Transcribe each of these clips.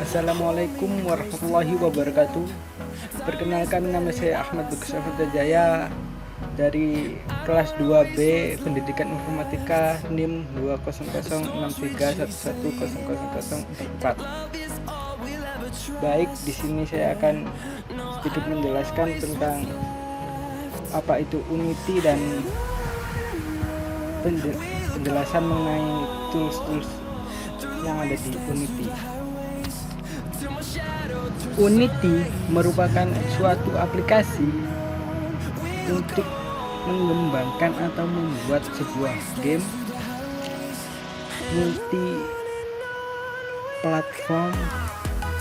Assalamualaikum warahmatullahi wabarakatuh. Perkenalkan, nama saya Ahmad Bagus Jaya dari kelas 2B Pendidikan Informatika NIM 20063110004. Baik, di sini saya akan sedikit menjelaskan tentang apa itu Unity dan penjelasan mengenai tools-tools yang ada di Unity. Unity merupakan suatu aplikasi untuk mengembangkan atau membuat sebuah game multi platform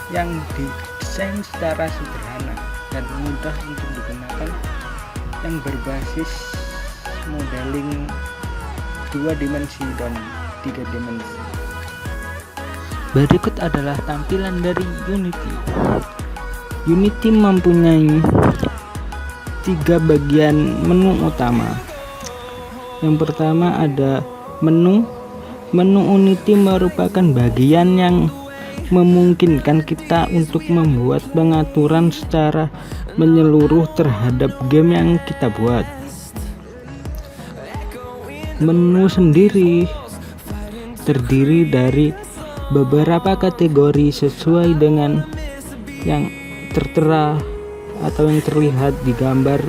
yang didesain secara sederhana dan mudah untuk digunakan, yang berbasis modeling 2 dimensi dan 3 dimensi. Berikut adalah tampilan dari Unity. Unity mempunyai 3 bagian menu utama. Yang pertama ada menu. Menu Unity merupakan bagian yang memungkinkan kita untuk membuat pengaturan secara menyeluruh terhadap game yang kita buat. Menu sendiri terdiri dari beberapa kategori sesuai dengan yang tertera atau yang terlihat di gambar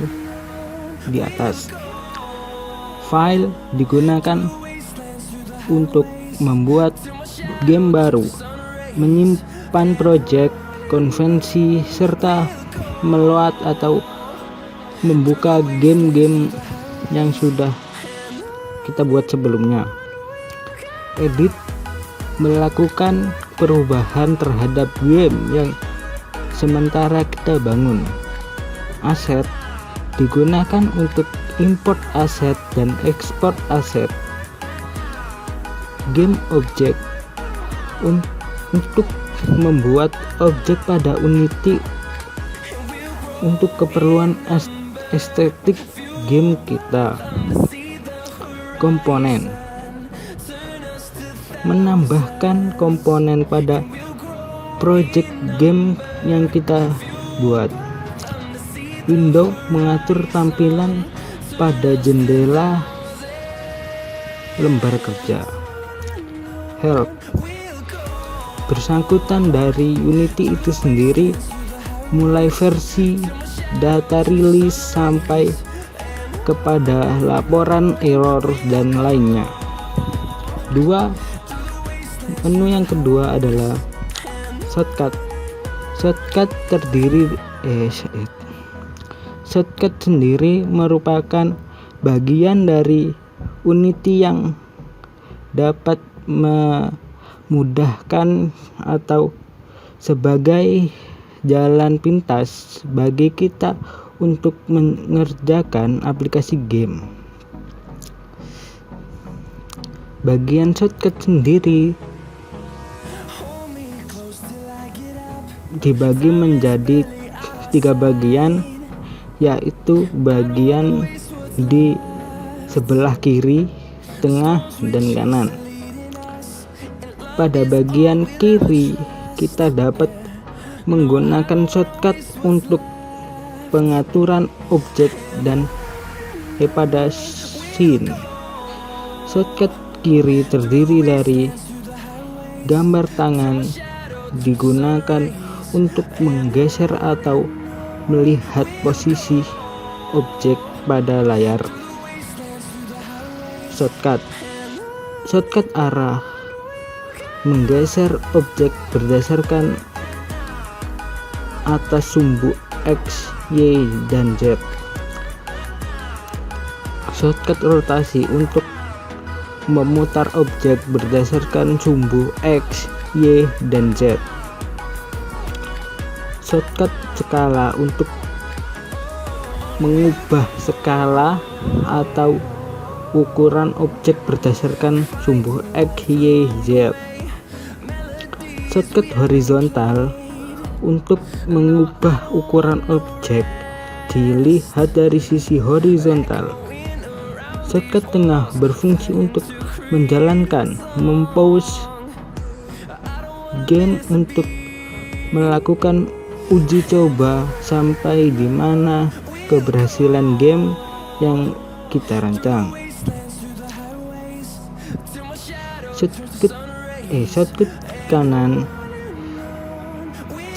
di atas. File digunakan untuk membuat game baru, menyimpan project, konvensi, serta meload atau membuka game-game yang sudah kita buat sebelumnya. Edit melakukan perubahan terhadap game yang sementara kita bangun. Aset digunakan untuk import aset dan ekspor aset. Game object untuk membuat objek pada Unity untuk keperluan estetik game kita. Komponen menambahkan komponen pada project game yang kita buat. Window mengatur tampilan pada jendela lembar kerja. Help bersangkutan dari Unity itu sendiri, mulai versi, data rilis, sampai kepada laporan error dan lainnya. Menu yang kedua adalah shortcut. Shortcut sendiri merupakan bagian dari Unity yang dapat memudahkan atau sebagai jalan pintas bagi kita untuk mengerjakan aplikasi game. Bagian shortcut sendiri dibagi menjadi 3 bagian, yaitu bagian di sebelah kiri, tengah, dan kanan. Pada bagian kiri kita dapat menggunakan shortcut untuk pengaturan objek dan pada scene. Shortcut kiri terdiri dari gambar tangan, digunakan untuk menggeser atau melihat posisi objek pada layar. Shortcut arah menggeser objek berdasarkan atas sumbu X, Y, dan Z. Shortcut rotasi untuk memutar objek berdasarkan sumbu X, Y, dan Z. Shortcut skala untuk mengubah skala atau ukuran objek berdasarkan sumbu X, Y, Z. Shortcut horizontal untuk mengubah ukuran objek dilihat dari sisi horizontal. Shortcut tengah berfungsi untuk menjalankan, mempause game untuk melakukan uji coba sampai di mana keberhasilan game yang kita rancang. Shortcut kanan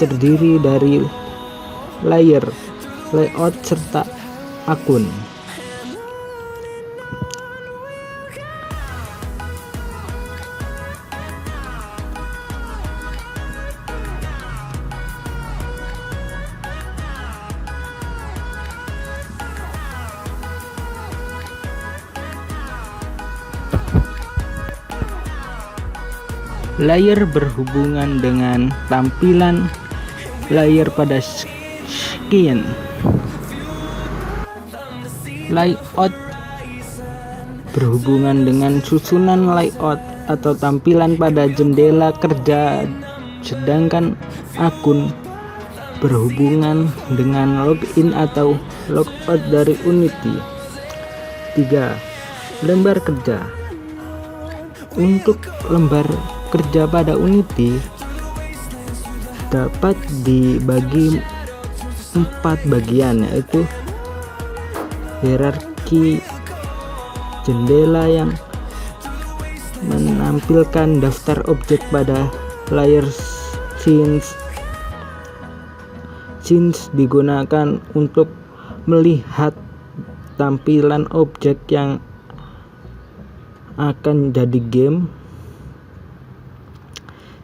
terdiri dari layer, layout, serta akun. Layer berhubungan dengan tampilan layer pada skin. Layout berhubungan dengan susunan layout atau tampilan pada jendela kerja, sedangkan akun berhubungan dengan login atau logout dari Unity. 3. Lembar kerja. Untuk lembar kerja pada Unity dapat dibagi 4 bagian, yaitu hierarki, jendela yang menampilkan daftar objek pada layer scenes. Scenes digunakan untuk melihat tampilan objek yang akan jadi game.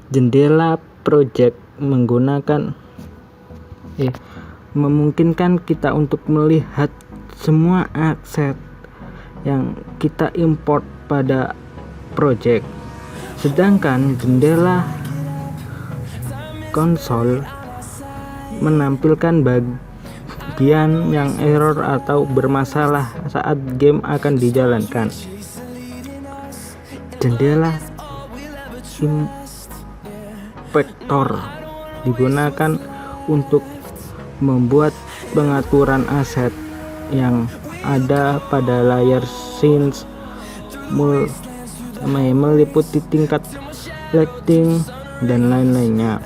Jendela project memungkinkan kita untuk melihat semua aset yang kita import pada project. Sedangkan jendela konsol menampilkan bagian yang error atau bermasalah saat game akan dijalankan. Jendela inspektor digunakan untuk membuat pengaturan aset yang ada pada layar scenes, meliputi tingkat lighting dan lain-lainnya.